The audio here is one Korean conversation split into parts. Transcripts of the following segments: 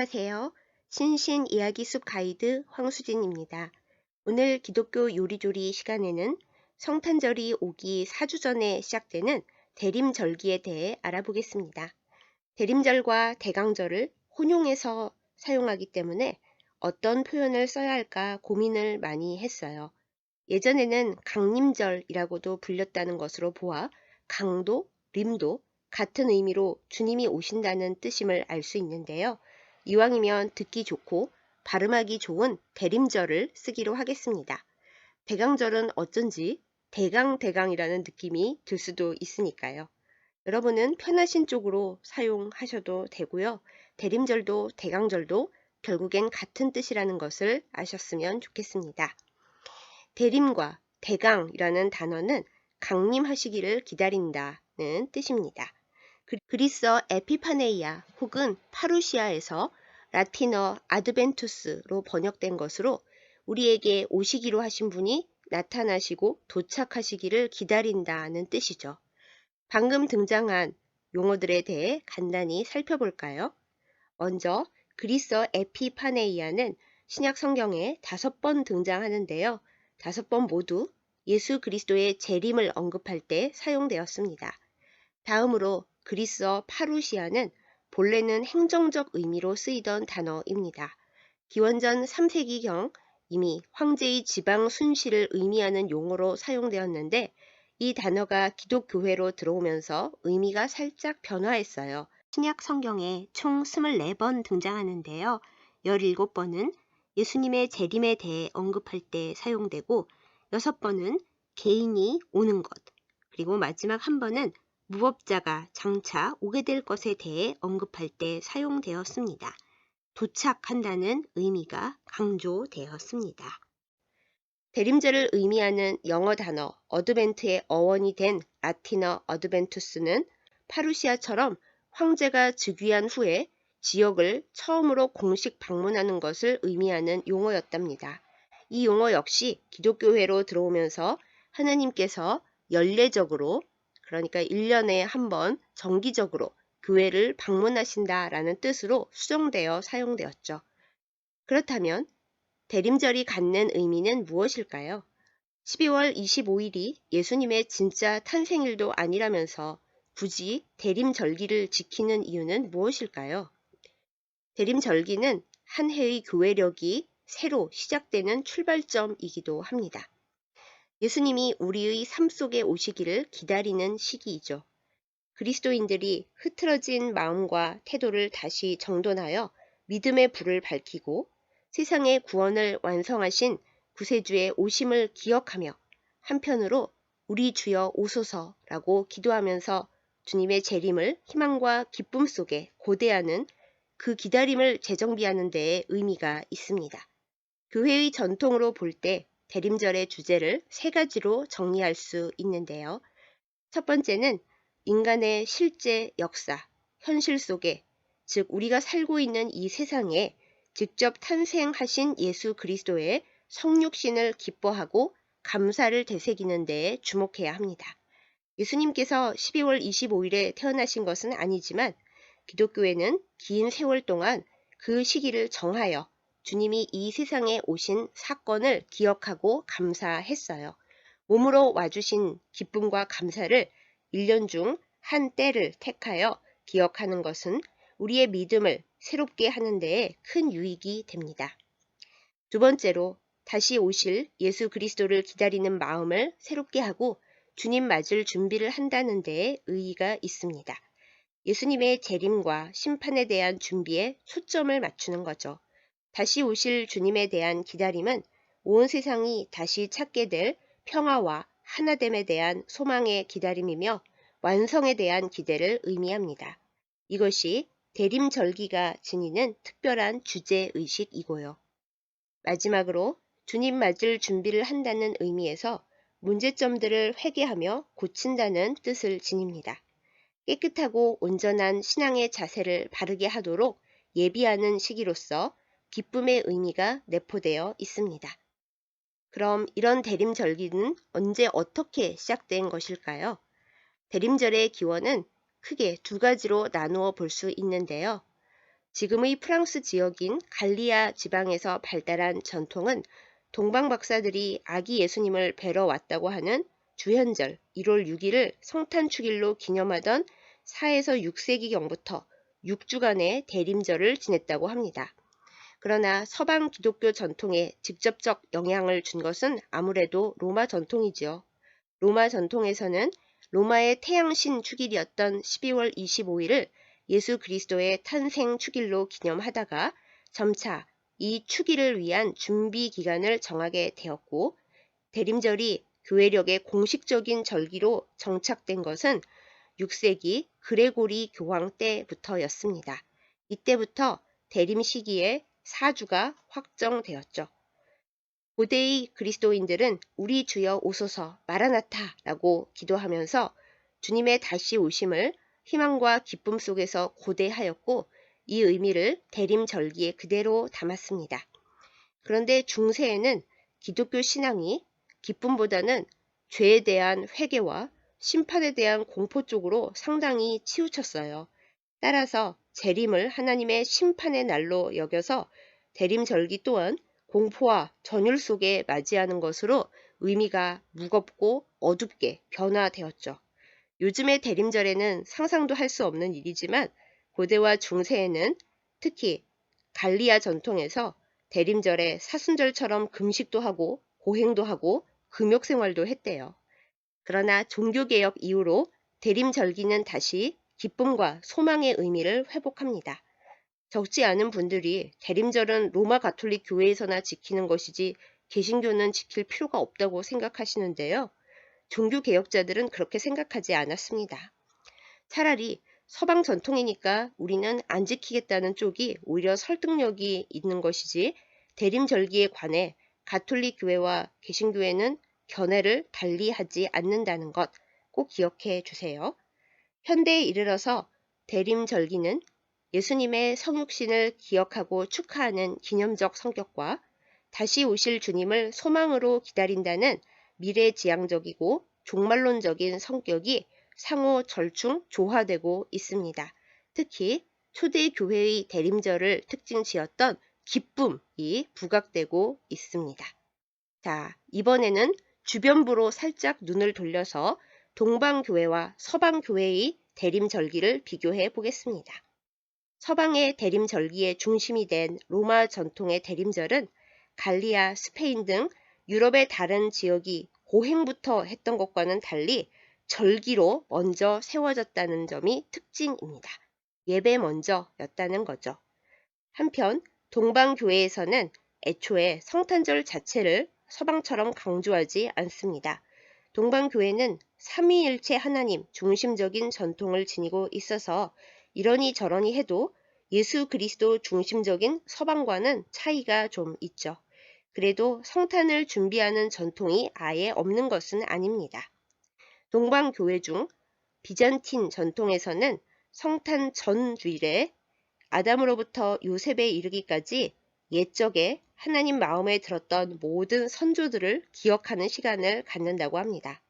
안녕하세요. 신신 이야기숲 가이드 황수진입니다. 오늘 기독교 요리조리 시간에는 성탄절이 오기 4주 전에 시작되는 대림절기에 대해 알아보겠습니다. 대림절과 대강절을 혼용해서 사용하기 때문에 어떤 표현을 써야 할까 고민을 많이 했어요. 예전에는 강림절이라고도 불렸다는 것으로 보아 강도, 림도 같은 의미로 주님이 오신다는 뜻임을 알 수 있는데요. 이왕이면 듣기 좋고 발음하기 좋은 대림절을 쓰기로 하겠습니다. 대강절은 어쩐지 대강이라는 느낌이 들 수도 있으니까요. 여러분은 편하신 쪽으로 사용하셔도 되고요. 대림절도 대강절도 결국엔 같은 뜻이라는 것을 아셨으면 좋겠습니다. 대림과 대강이라는 단어는 강림하시기를 기다린다는 뜻입니다. 그리스어 에피파네이아 혹은 파루시아에서 라틴어 아드벤투스로 번역된 것으로 우리에게 오시기로 하신 분이 나타나시고 도착하시기를 기다린다는 뜻이죠. 방금 등장한 용어들에 대해 간단히 살펴볼까요? 먼저 그리스어 에피파네이아는 신약 성경에 5번 등장하는데요. 5번 모두 예수 그리스도의 재림을 언급할 때 사용되었습니다. 다음으로 그리스어 파루시아는 본래는 행정적 의미로 쓰이던 단어입니다. 기원전 3세기경 이미 황제의 지방 순시를 의미하는 용어로 사용되었는데 이 단어가 기독교회로 들어오면서 의미가 살짝 변화했어요. 신약 성경에 총 24번 등장하는데요. 17번은 예수님의 재림에 대해 언급할 때 사용되고 6번은 개인이 오는 것, 그리고 마지막 한 번은 무법자가 장차 오게 될 것에 대해 언급할 때 사용되었습니다. 도착한다는 의미가 강조되었습니다. 대림절을 의미하는 영어 단어 어드벤트의 어원이 된 라틴어 어드벤투스는 파루시아처럼 황제가 즉위한 후에 지역을 처음으로 공식 방문하는 것을 의미하는 용어였답니다. 이 용어 역시 기독교회로 들어오면서 하나님께서 연례적으로, 그러니까 1년에 한 번 정기적으로 교회를 방문하신다라는 뜻으로 수정되어 사용되었죠. 그렇다면 대림절이 갖는 의미는 무엇일까요? 12월 25일이 예수님의 진짜 탄생일도 아니라면서 굳이 대림절기를 지키는 이유는 무엇일까요? 대림절기는 한 해의 교회력이 새로 시작되는 출발점이기도 합니다. 예수님이 우리의 삶 속에 오시기를 기다리는 시기이죠. 그리스도인들이 흐트러진 마음과 태도를 다시 정돈하여 믿음의 불을 밝히고 세상의 구원을 완성하신 구세주의 오심을 기억하며 한편으로 우리 주여 오소서라고 기도하면서 주님의 재림을 희망과 기쁨 속에 고대하는 그 기다림을 재정비하는 데에 의미가 있습니다. 교회의 전통으로 볼 때 대림절의 주제를 3가지로 정리할 수 있는데요. 첫 번째는 인간의 실제 역사, 현실 속에, 즉 우리가 살고 있는 이 세상에 직접 탄생하신 예수 그리스도의 성육신을 기뻐하고 감사를 되새기는 데에 주목해야 합니다. 예수님께서 12월 25일에 태어나신 것은 아니지만 기독교회는 긴 세월 동안 그 시기를 정하여 주님이 이 세상에 오신 사건을 기억하고 감사했어요. 몸으로 와주신 기쁨과 감사를 1년 중 한 때를 택하여 기억하는 것은 우리의 믿음을 새롭게 하는 데에 큰 유익이 됩니다. 두 번째로 다시 오실 예수 그리스도를 기다리는 마음을 새롭게 하고 주님 맞을 준비를 한다는 데에 의의가 있습니다. 예수님의 재림과 심판에 대한 준비에 초점을 맞추는 거죠. 다시 오실 주님에 대한 기다림은 온 세상이 다시 찾게 될 평화와 하나됨에 대한 소망의 기다림이며 완성에 대한 기대를 의미합니다. 이것이 대림절기가 지니는 특별한 주제의식이고요. 마지막으로 주님 맞을 준비를 한다는 의미에서 문제점들을 회개하며 고친다는 뜻을 지닙니다. 깨끗하고 온전한 신앙의 자세를 바르게 하도록 예비하는 시기로서 기쁨의 의미가 내포되어 있습니다. 그럼 이런 대림절기는 언제 어떻게 시작된 것일까요? 대림절의 기원은 크게 2가지로 나누어 볼 수 있는데요. 지금의 프랑스 지역인 갈리아 지방에서 발달한 전통은 동방 박사들이 아기 예수님을 뵈러 왔다고 하는 주현절 1월 6일을 성탄축일로 기념하던 4에서 6세기경부터 6주간의 대림절을 지냈다고 합니다. 그러나 서방 기독교 전통에 직접적 영향을 준 것은 아무래도 로마 전통이지요. 로마 전통에서는 로마의 태양신 축일이었던 12월 25일을 예수 그리스도의 탄생 축일로 기념하다가 점차 이 축일을 위한 준비 기간을 정하게 되었고, 대림절이 교회력의 공식적인 절기로 정착된 것은 6세기 그레고리 교황 때부터였습니다. 이때부터 대림 시기에 사주가 확정되었죠. 고대의 그리스도인들은 우리 주여 오소서 마라나타라고 기도하면서 주님의 다시 오심을 희망과 기쁨 속에서 고대하였고, 이 의미를 대림절기에 그대로 담았습니다. 그런데 중세에는 기독교 신앙이 기쁨보다는 죄에 대한 회개와 심판에 대한 공포 쪽으로 상당히 치우쳤어요. 따라서 재림을 하나님의 심판의 날로 여겨서 대림절기 또한 공포와 전율 속에 맞이하는 것으로 의미가 무겁고 어둡게 변화되었죠. 요즘의 대림절에는 상상도 할 수 없는 일이지만 고대와 중세에는 특히 갈리아 전통에서 대림절에 사순절처럼 금식도 하고 고행도 하고 금욕 생활도 했대요. 그러나 종교개혁 이후로 대림절기는 다시 기쁨과 소망의 의미를 회복합니다. 적지 않은 분들이 대림절은 로마 가톨릭 교회에서나 지키는 것이지 개신교는 지킬 필요가 없다고 생각하시는데요. 종교개혁자들은 그렇게 생각하지 않았습니다. 차라리 서방 전통이니까 우리는 안 지키겠다는 쪽이 오히려 설득력이 있는 것이지, 대림절기에 관해 가톨릭 교회와 개신교회는 견해를 달리하지 않는다는 것 꼭 기억해 주세요. 현대에 이르러서 대림절기는 예수님의 성육신을 기억하고 축하하는 기념적 성격과 다시 오실 주님을 소망으로 기다린다는 미래지향적이고 종말론적인 성격이 상호 절충 조화되고 있습니다. 특히 초대 교회의 대림절을 특징 지었던 기쁨이 부각되고 있습니다. 자, 이번에는 주변부로 살짝 눈을 돌려서 동방교회와 서방교회의 대림절기를 비교해 보겠습니다. 서방의 대림절기의 중심이 된 로마 전통의 대림절은 갈리아, 스페인 등 유럽의 다른 지역이 고행부터 했던 것과는 달리 절기로 먼저 세워졌다는 점이 특징입니다. 예배 먼저였다는 거죠. 한편 동방교회에서는 애초에 성탄절 자체를 서방처럼 강조하지 않습니다. 동방교회는 삼위일체 하나님 중심적인 전통을 지니고 있어서 이러니 저러니 해도 예수 그리스도 중심적인 서방과는 차이가 좀 있죠. 그래도 성탄을 준비하는 전통이 아예 없는 것은 아닙니다. 동방교회 중 비잔틴 전통에서는 성탄 전주일에 아담으로부터 요셉에 이르기까지 옛적에 하나님 마음에 들었던 모든 선조들을 기억하는 시간을 갖는다고 합니다.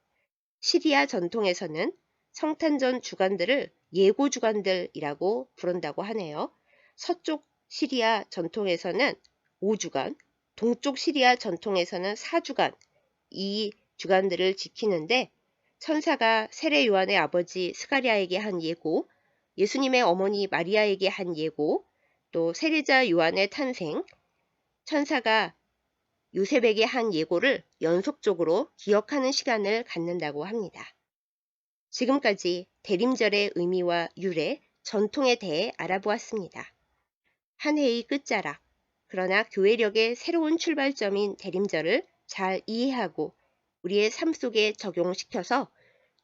시리아 전통에서는 성탄전 주간들을 예고 주간들이라고 부른다고 하네요. 서쪽 시리아 전통에서는 5주간, 동쪽 시리아 전통에서는 4주간, 이 주간들을 지키는데 천사가 세례 요한의 아버지 스가랴에게 한 예고, 예수님의 어머니 마리아에게 한 예고, 또 세례자 요한의 탄생, 천사가 요셉에게 한 예고를 연속적으로 기억하는 시간을 갖는다고 합니다. 지금까지 대림절의 의미와 유래, 전통에 대해 알아보았습니다. 한 해의 끝자락, 그러나 교회력의 새로운 출발점인 대림절을 잘 이해하고 우리의 삶 속에 적용시켜서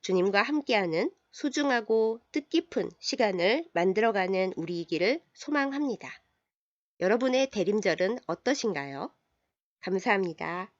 주님과 함께하는 소중하고 뜻깊은 시간을 만들어가는 우리이기를 소망합니다. 여러분의 대림절은 어떠신가요? 감사합니다.